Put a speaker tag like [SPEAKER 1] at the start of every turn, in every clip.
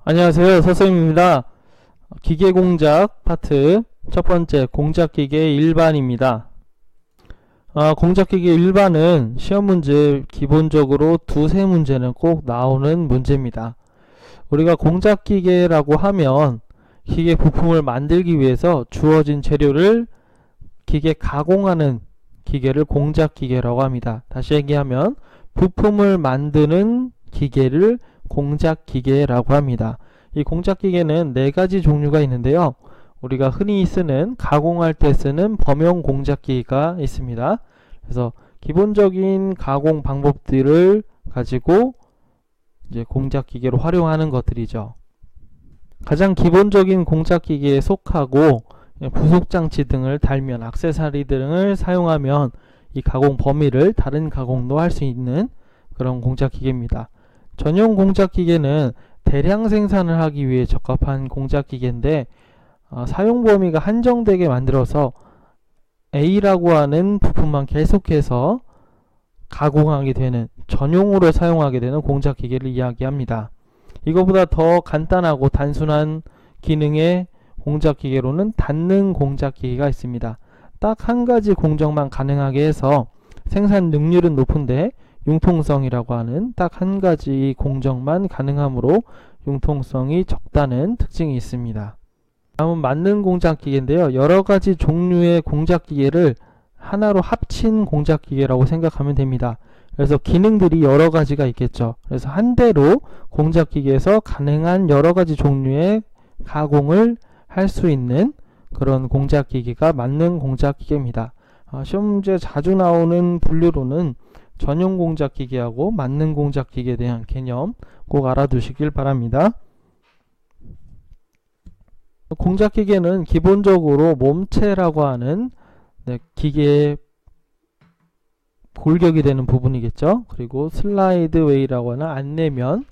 [SPEAKER 1] 안녕하세요, 서쌤입니다. 기계공작 파트 첫 번째 공작기계 일반입니다. 공작기계 일반은 시험 문제 기본적으로 두세 문제는 꼭 나오는 문제입니다. 우리가 공작기계라고 하면 기계 부품을 만들기 위해서 주어진 재료를 기계 가공하는 기계를 공작기계라고 합니다. 다시 얘기하면 부품을 만드는 기계를 공작기계라고 합니다. 이 공작기계는 네 가지 종류가 있는데요. 우리가 흔히 쓰는 가공할 때 쓰는 범용 공작기계가 있습니다. 그래서 기본적인 가공 방법들을 가지고 이제 공작기계로 활용하는 것들이죠. 가장 기본적인 공작기계에 속하고 부속장치 등을 달면 액세서리 등을 사용하면 이 가공 범위를 다른 가공도 할 수 있는 그런 공작기계입니다. 전용 공작기계는 대량 생산을 하기 위해 적합한 공작기계인데 사용 범위가 한정되게 만들어서 A라고 하는 부품만 계속해서 가공하게 되는 전용으로 사용하게 되는 공작기계를 이야기합니다. 이거보다 더 간단하고 단순한 기능의 공작기계로는 단능 공작기계가 있습니다. 딱 한 가지 공정만 가능하게 해서 생산 능률은 높은데 융통성이라고 하는 딱 한 가지 공정만 가능하므로 융통성이 적다는 특징이 있습니다. 다음은 만능 공작기계인데요. 여러가지 종류의 공작기계를 하나로 합친 공작기계라고 생각하면 됩니다. 그래서 기능들이 여러가지가 있겠죠. 그래서 한 대로 공작기계에서 가능한 여러가지 종류의 가공을 할 수 있는 그런 공작기계가 만능 공작기계입니다. 시험 문제 자주 나오는 분류로는 전용 공작기계하고 만능 공작기계에 대한 개념 꼭 알아두시길 바랍니다. 공작기계는 기본적으로 몸체라고 하는 기계의 골격이 되는 부분이겠죠. 그리고 슬라이드 웨이라고 하는 안내면,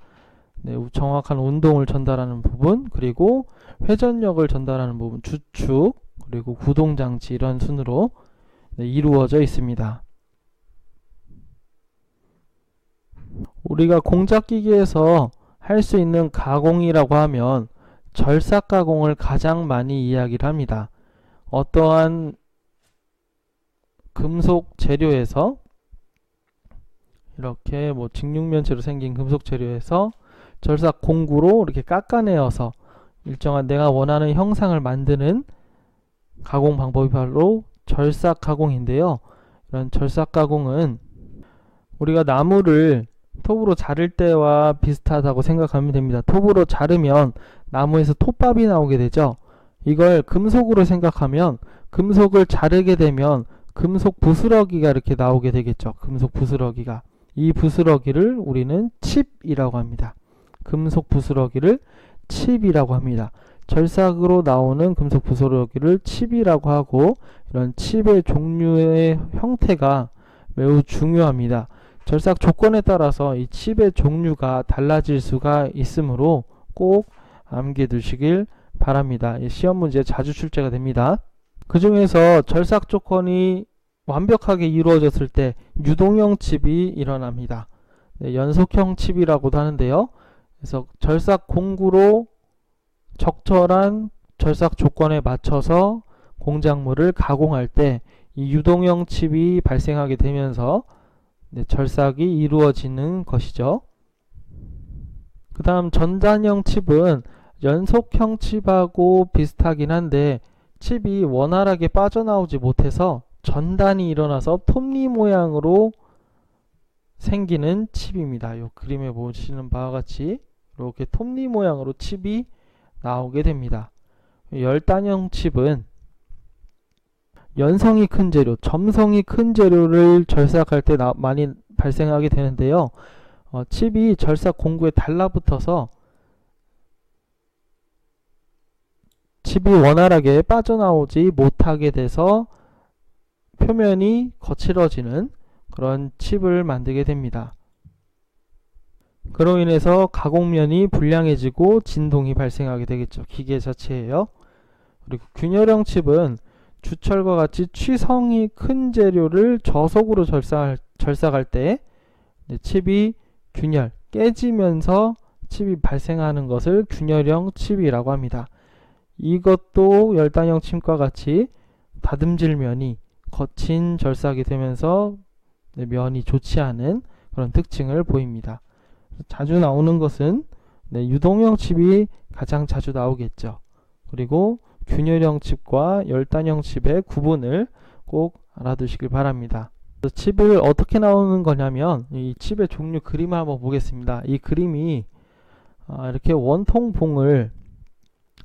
[SPEAKER 1] 정확한 운동을 전달하는 부분, 그리고 회전력을 전달하는 부분, 주축, 그리고 구동장치 이런 순으로 이루어져 있습니다. 우리가 공작기계에서 할 수 있는 가공이라고 하면 절삭 가공을 가장 많이 이야기를 합니다. 어떠한 금속 재료에서 이렇게 직육면체로 생긴 금속 재료에서 절삭 공구로 이렇게 깎아내어서 일정한 내가 원하는 형상을 만드는 가공 방법이 바로 절삭 가공인데요. 이런 절삭 가공은 우리가 나무를 톱으로 자를 때와 비슷하다고 생각하면 됩니다. 톱으로 자르면 나무에서 톱밥이 나오게 되죠. 이걸 금속으로 생각하면 금속을 자르게 되면 금속 부스러기가 이렇게 나오게 되겠죠. 금속 부스러기가. 이 부스러기를 우리는 칩이라고 합니다. 금속 부스러기를 칩이라고 합니다. 절삭으로 나오는 금속 부스러기를 칩이라고 하고, 이런 칩의 종류의 형태가 매우 중요합니다. 절삭 조건에 따라서 이 칩의 종류가 달라질 수가 있으므로 꼭 암기해 두시길 바랍니다. 시험 문제에 자주 출제가 됩니다. 그 중에서 절삭 조건이 완벽하게 이루어졌을 때 유동형 칩이 일어납니다. 연속형 칩이라고도 하는데요. 그래서 절삭 공구로 적절한 절삭 조건에 맞춰서 공작물을 가공할 때 이 유동형 칩이 발생하게 되면서 절삭이 이루어지는 것이죠. 그 다음 전단형 칩은 연속형 칩하고 비슷하긴 한데 칩이 원활하게 빠져나오지 못해서 전단이 일어나서 톱니 모양으로 생기는 칩입니다. 이 그림에 보시는 바와 같이 이렇게 톱니 모양으로 칩이 나오게 됩니다. 열단형 칩은 연성이 큰 재료, 점성이 큰 재료를 절삭할 때 많이 발생하게 되는데요. 칩이 절삭 공구에 달라붙어서 칩이 원활하게 빠져나오지 못하게 돼서 표면이 거칠어지는 그런 칩을 만들게 됩니다. 그로 인해서 가공면이 불량해지고 진동이 발생하게 되겠죠. 기계 자체예요. 그리고 균열형 칩은 주철과 같이 취성이 큰 재료를 저속으로 절삭할 때 칩이 균열, 깨지면서 칩이 발생하는 것을 균열형 칩이라고 합니다. 이것도 열단형 칩과 같이 다듬질 면이 거친 절삭이 되면서 면이 좋지 않은 그런 특징을 보입니다. 자주 나오는 것은 유동형 칩이 가장 자주 나오겠죠. 그리고 균열형 칩과 열단형 칩의 구분을 꼭 알아두시길 바랍니다. 칩을 어떻게 나오는 거냐면 이 칩의 종류 그림을 한번 보겠습니다. 이 그림이 이렇게 원통봉을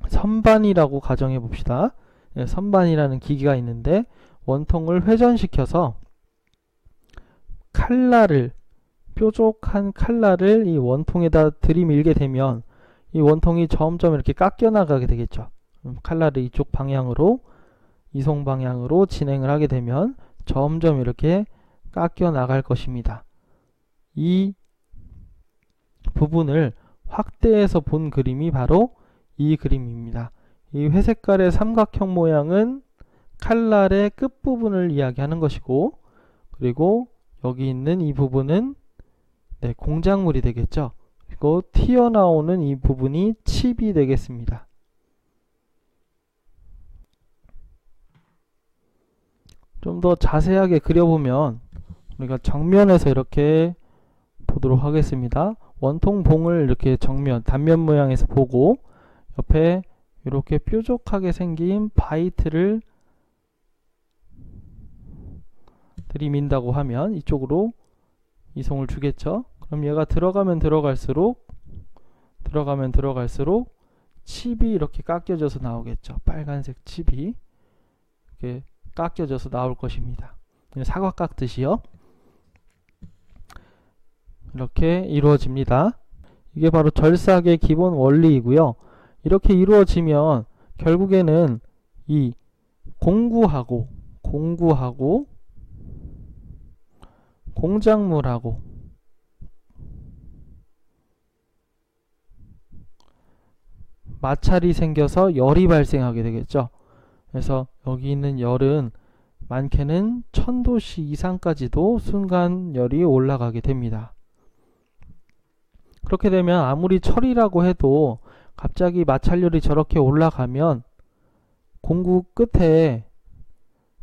[SPEAKER 1] 선반이라고 가정해 봅시다. 선반이라는 기기가 있는데 원통을 회전시켜서 칼날을, 뾰족한 칼날을 이 원통에다 들이밀게 되면 이 원통이 점점 이렇게 깎여 나가게 되겠죠. 칼날을 이쪽 방향으로, 이송 방향으로 진행을 하게 되면 점점 이렇게 깎여 나갈 것입니다. 이 부분을 확대해서 본 그림이 바로 이 그림입니다. 이 회색깔의 삼각형 모양은 칼날의 끝부분을 이야기하는 것이고, 그리고 여기 있는 이 부분은 공작물이 되겠죠. 그리고 튀어나오는 이 부분이 칩이 되겠습니다. 좀 더 자세하게 그려보면 우리가 정면에서 이렇게 보도록 하겠습니다. 원통 봉을 이렇게 정면, 단면 모양에서 보고 옆에 이렇게 뾰족하게 생긴 바이트를 들이민다고 하면 이쪽으로 이송을 주겠죠. 그럼 얘가 들어가면 들어갈수록 칩이 이렇게 깎여져서 나오겠죠. 빨간색 칩이 이렇게 깎여져서 나올 것입니다. 사과 깎듯이요. 이렇게 이루어집니다. 이게 바로 절삭의 기본 원리이고요. 이렇게 이루어지면 결국에는 이 공구하고 공작물하고 마찰이 생겨서 열이 발생하게 되겠죠. 그래서 여기 있는 열은 많게는 1000도씨 이상까지도 순간 열이 올라가게 됩니다. 그렇게 되면 아무리 철이라고 해도 갑자기 마찰열이 저렇게 올라가면 공구 끝에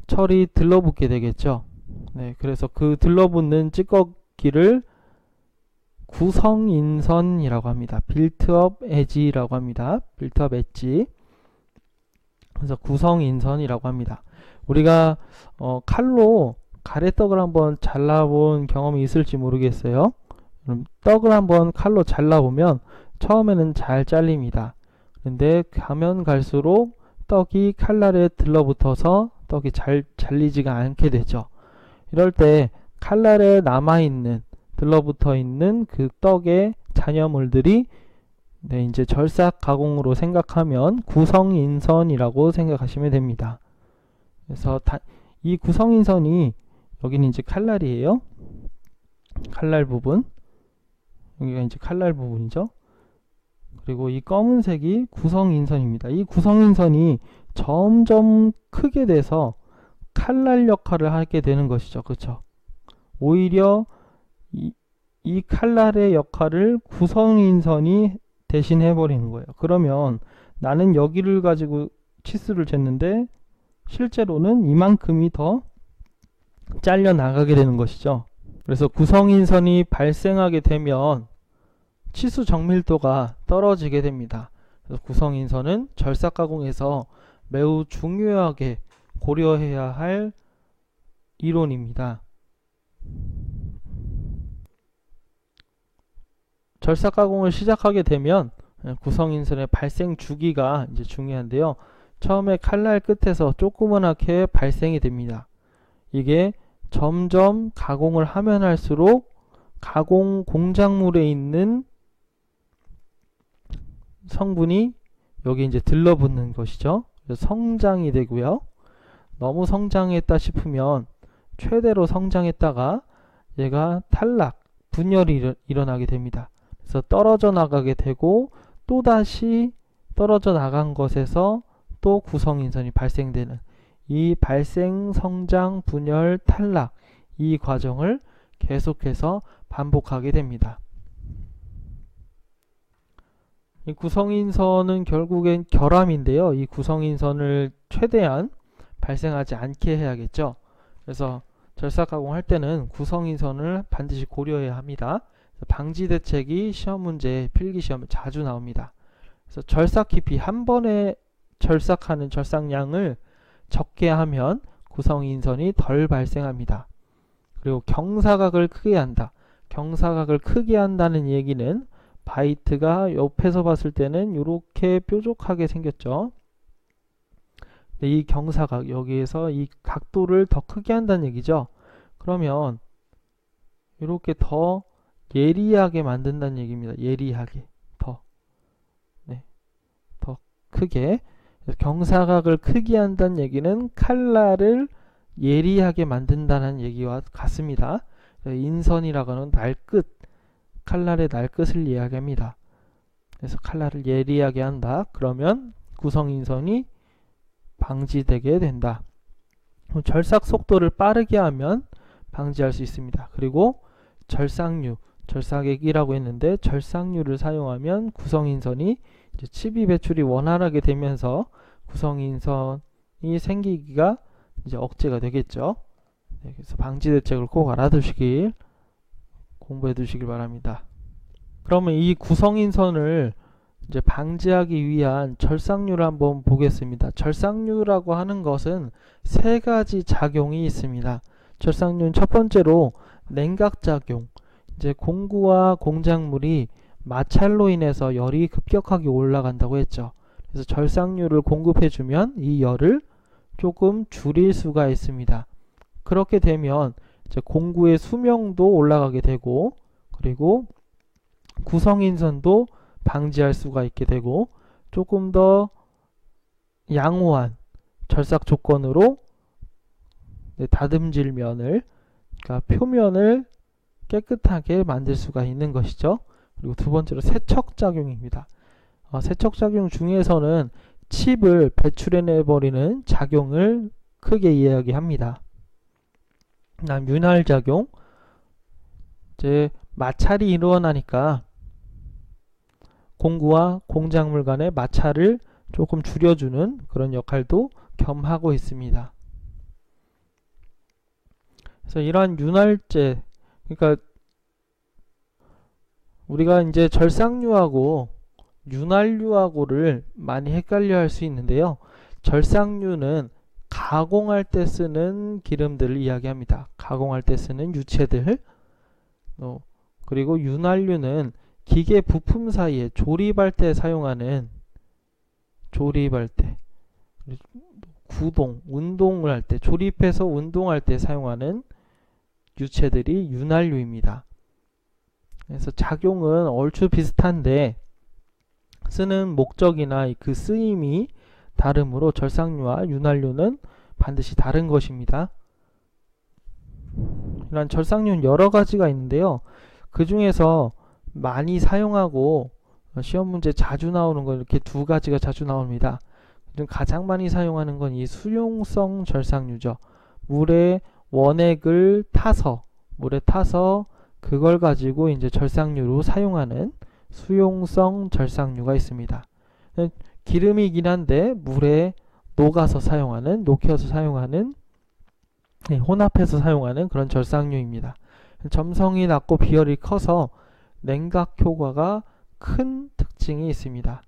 [SPEAKER 1] 철이 들러붙게 되겠죠. 그래서 그 들러붙는 찌꺼기를 구성인선이라고 합니다. 빌트업 엣지라고 합니다. 빌트업 엣지. 그래서 구성인선이라고 합니다. 우리가 칼로 가래떡을 한번 잘라본 경험이 있을지 모르겠어요. 그럼 떡을 한번 칼로 잘라보면 처음에는 잘 잘립니다. 그런데 가면 갈수록 떡이 칼날에 들러붙어서 떡이 잘 잘리지가 않게 되죠. 이럴 때 칼날에 남아있는, 들러붙어 있는 그 떡의 잔여물들이 이제 절삭 가공으로 생각하면 구성인선이라고 생각하시면 됩니다. 그래서 이 구성인선이, 여기는 이제 칼날이에요. 칼날 부분, 여기가 이제 칼날 부분이죠. 그리고 이 검은색이 구성인선입니다. 이 구성인선이 점점 크게 돼서 칼날 역할을 하게 되는 것이죠. 그렇죠? 오히려 이 칼날의 역할을 구성인선이 대신해 버리는 거예요. 그러면 나는 여기를 가지고 치수를 쟀는데 실제로는 이만큼이 더 잘려 나가게 되는 것이죠. 그래서 구성인선이 발생하게 되면 치수 정밀도가 떨어지게 됩니다. 그래서 구성인선은 절삭 가공에서 매우 중요하게 고려해야 할 이론입니다. 절삭 가공을 시작하게 되면 구성인선의 발생 주기가 이제 중요한데요. 처음에 칼날 끝에서 조그맣게 발생이 됩니다. 이게 점점 가공을 하면 할수록 가공 공작물에 있는 성분이 여기 이제 들러붙는 것이죠. 그래서 성장이 되고요. 너무 성장했다 싶으면 최대로 성장했다가 얘가 탈락, 분열이 일어나게 됩니다. 그래서 떨어져 나가게 되고 또다시 떨어져 나간 것에서 또 구성인선이 발생되는 이 발생, 성장, 분열, 탈락, 이 과정을 계속해서 반복하게 됩니다. 이 구성인선은 결국엔 결함인데요. 이 구성인선을 최대한 발생하지 않게 해야겠죠. 그래서 절삭 가공할 때는 구성인선을 반드시 고려해야 합니다. 방지 대책이 시험 문제, 필기 시험에 자주 나옵니다. 그래서 절삭 깊이, 한 번에 절삭하는 절삭량을 적게 하면 구성인선이 덜 발생합니다. 그리고 경사각을 크게 한다. 경사각을 크게 한다는 얘기는 바이트가 옆에서 봤을 때는 이렇게 뾰족하게 생겼죠. 이 경사각, 여기에서 이 각도를 더 크게 한다는 얘기죠. 그러면 이렇게 더 예리하게 만든다는 얘기입니다. 예리하게, 더 크게. 경사각을 크게 한다는 얘기는 칼날을 예리하게 만든다는 얘기와 같습니다. 인선이라고 하는 날끝, 칼날의 날끝을 이야기합니다. 그래서 칼날을 예리하게 한다. 그러면 구성인선이 방지되게 된다. 절삭 속도를 빠르게 하면 방지할 수 있습니다. 그리고 절삭류, 절삭액이라고 했는데 절삭류를 사용하면 구성인선이 이제 칩이 배출이 원활하게 되면서 구성인선이 생기기가 이제 억제가 되겠죠. 네, 그래서 방지 대책을 꼭 알아두시길, 공부해 두시길 바랍니다. 그러면 이 구성인선을 이제 방지하기 위한 절삭류를 한번 보겠습니다. 절삭류라고 하는 것은 세 가지 작용이 있습니다. 절삭류는 첫 번째로 냉각작용. 이제 공구와 공작물이 마찰로 인해서 열이 급격하게 올라간다고 했죠. 그래서 절삭류를 공급해주면 이 열을 조금 줄일 수가 있습니다. 그렇게 되면 이제 공구의 수명도 올라가게 되고, 그리고 구성인선도 방지할 수가 있게 되고, 조금 더 양호한 절삭 조건으로 다듬질 면을, 그러니까 표면을 깨끗하게 만들 수가 있는 것이죠. 그리고 두 번째로 세척작용입니다. 세척작용 중에서는 칩을 배출해내버리는 작용을 크게 이야기합니다. 다음 윤활작용, 이제 마찰이 일어나니까 공구와 공작물 간의 마찰을 조금 줄여주는 그런 역할도 겸하고 있습니다. 그래서 이러한 윤활제, 그러니까 우리가 이제 절삭류하고 윤활유하고를 많이 헷갈려 할 수 있는데요. 절삭류는 가공할 때 쓰는 기름들을 이야기합니다. 가공할 때 쓰는 유체들. 그리고 윤활유는 기계 부품 사이에 조립할 때 사용하는, 조립할 때, 구동, 운동을 할 때, 조립해서 운동할 때 사용하는 유체들이 윤활유입니다. 그래서 작용은 얼추 비슷한데 쓰는 목적이나 그 쓰임이 다르므로 절삭류와 윤활유는 반드시 다른 것입니다. 이런 절삭류는 여러 가지가 있는데요. 그 중에서 많이 사용하고 시험 문제 자주 나오는 건 이렇게 두 가지가 자주 나옵니다. 가장 많이 사용하는 건 이 수용성 절삭류죠. 물에 원액을 타서, 그걸 가지고 이제 절삭류로 사용하는 수용성 절삭류가 있습니다. 기름이긴 한데 물에 녹여서 사용하는, 혼합해서 사용하는 그런 절삭류입니다. 점성이 낮고 비열이 커서 냉각 효과가 큰 특징이 있습니다.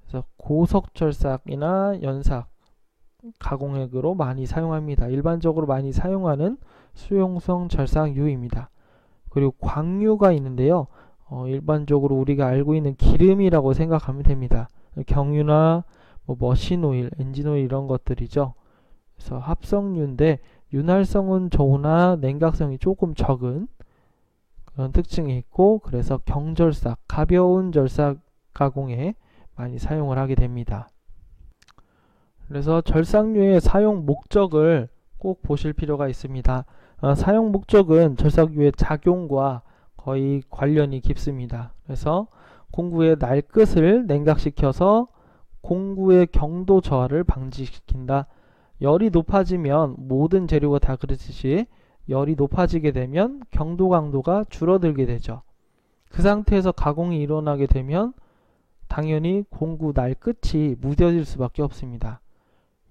[SPEAKER 1] 그래서 고속절삭이나 연삭, 가공액으로 많이 사용합니다. 일반적으로 많이 사용하는 수용성 절삭유입니다. 그리고 광유가 있는데요. 일반적으로 우리가 알고 있는 기름이라고 생각하면 됩니다. 경유나 머신오일, 엔진오일 이런 것들이죠. 그래서 합성유인데 윤활성은 좋으나 냉각성이 조금 적은 그런 특징이 있고, 그래서 경절삭, 가벼운 절삭 가공에 많이 사용을 하게 됩니다. 그래서 절삭류의 사용 목적을 꼭 보실 필요가 있습니다. 사용 목적은 절삭유의 작용과 거의 관련이 깊습니다. 그래서 공구의 날끝을 냉각시켜서 공구의 경도 저하를 방지시킨다. 열이 높아지면 모든 재료가 다 그렇듯이 열이 높아지게 되면 경도 강도가 줄어들게 되죠. 그 상태에서 가공이 일어나게 되면 당연히 공구 날 끝이 무뎌질 수밖에 없습니다.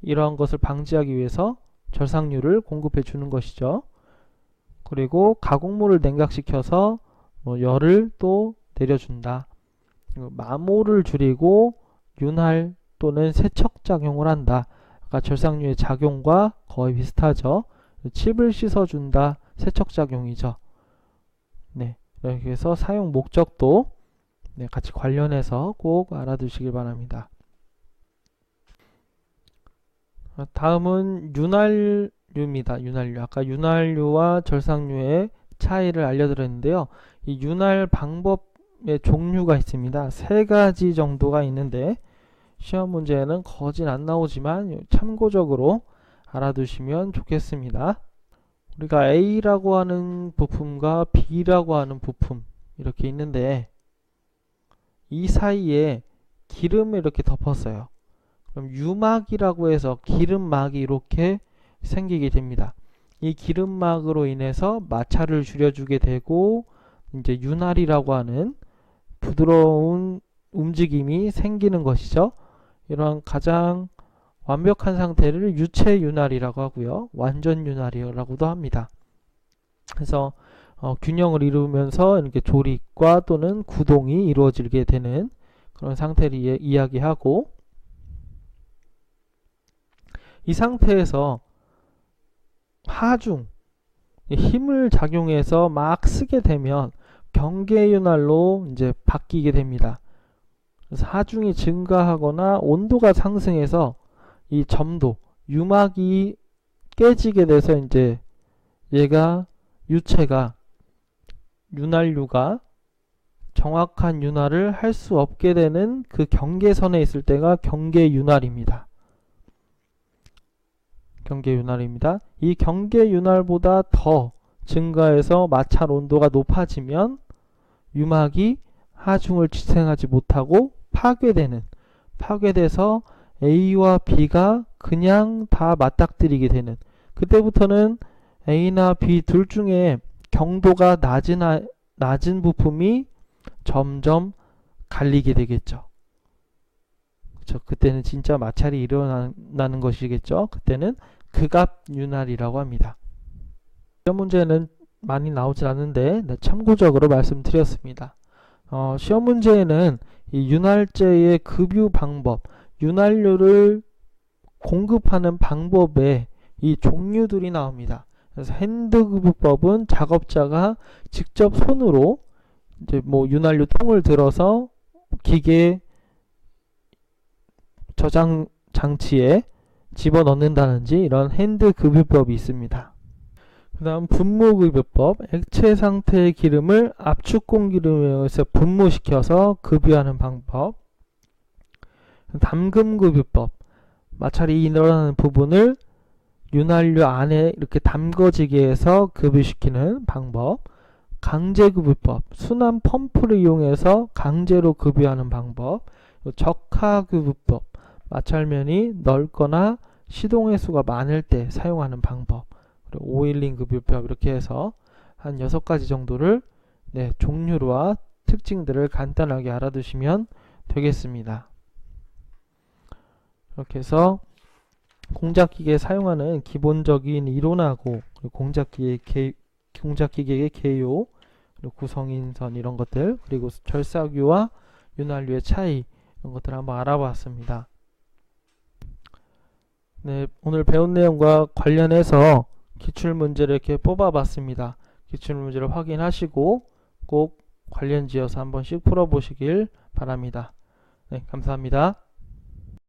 [SPEAKER 1] 이러한 것을 방지하기 위해서 절삭류를 공급해 주는 것이죠. 그리고 가공물을 냉각시켜서 열을 또 내려준다. 마모를 줄이고 윤활 또는 세척작용을 한다. 아까 절삭류의 작용과 거의 비슷하죠. 칩을 씻어준다. 세척작용이죠. 네, 이렇게 해서 사용 목적도 같이 관련해서 꼭 알아두시길 바랍니다. 다음은 윤활유입니다. 윤활유. 아까 윤활유와 절삭유의 차이를 알려드렸는데요. 이 윤활 방법의 종류가 있습니다. 3가지 정도가 있는데 시험 문제에는 거진 안 나오지만 참고적으로 알아두시면 좋겠습니다. 우리가 A라고 하는 부품과 B라고 하는 부품 이렇게 있는데 이 사이에 기름을 이렇게 덮었어요. 그럼 유막이라고 해서 기름막이 이렇게 생기게 됩니다. 이 기름막으로 인해서 마찰을 줄여주게 되고 이제 윤활이라고 하는 부드러운 움직임이 생기는 것이죠. 이러한 가장 완벽한 상태를 유체 윤활이라고 하고요. 완전 윤활이라고도 합니다. 그래서 균형을 이루면서 이렇게 조립과 또는 구동이 이루어지게 되는 그런 상태를 이야기하고 이 상태에서 하중 힘을 작용해서 막 쓰게 되면 경계윤활로 이제 바뀌게 됩니다. 그래서 하중이 증가하거나 온도가 상승해서 이 점도 유막이 깨지게 돼서 이제 얘가 유체가 윤활유가 정확한 윤활을 할 수 없게 되는 그 경계선에 있을 때가 경계윤활입니다. 경계윤활입니다. 이 경계윤활보다 더 증가해서 마찰 온도가 높아지면 유막이 하중을 지탱하지 못하고 파괴돼서 A와 B가 그냥 다 맞닥뜨리게 되는, 그때부터는 A나 B 둘 중에 경도가 낮은 부품이 점점 갈리게 되겠죠. 그렇죠? 그때는 진짜 마찰이 일어나는 것이겠죠. 그때는 극압윤활이라고 합니다. 시험 문제는 많이 나오진 않는데 참고적으로 말씀드렸습니다. 시험 문제에는 이 윤활제의 급유 방법, 윤활유를 공급하는 방법에 이 종류들이 나옵니다. 그래서 핸드급유법은 작업자가 직접 손으로 이제 윤활유 통을 들어서 기계 저장 장치에 집어넣는다든지 이런 핸드급유법이 있습니다. 그 다음 분무급유법, 액체 상태의 기름을 압축공기름에 의해서 분무시켜서 급유하는 방법. 담금급유법, 마찰이 일어나는 부분을 윤활유 안에 이렇게 담궈지게 해서 급유시키는 방법. 강제급유법, 순환 펌프를 이용해서 강제로 급유하는 방법. 적하급유법, 마찰면이 넓거나 시동횟수가 많을 때 사용하는 방법. 그리고 오일링 급유법, 이렇게 해서 한 6가지 정도를 종류와 특징들을 간단하게 알아두시면 되겠습니다. 이렇게 해서 공작기계에 사용하는 기본적인 이론하고 공작기계의 개요, 그리고 구성인선 이런 것들, 그리고 절삭유와 윤활유의 차이 이런 것들을 한번 알아봤습니다. 오늘 배운 내용과 관련해서 기출문제를 이렇게 뽑아봤습니다. 기출문제를 확인하시고 꼭 관련 지어서 한 번씩 풀어보시길 바랍니다. 감사합니다.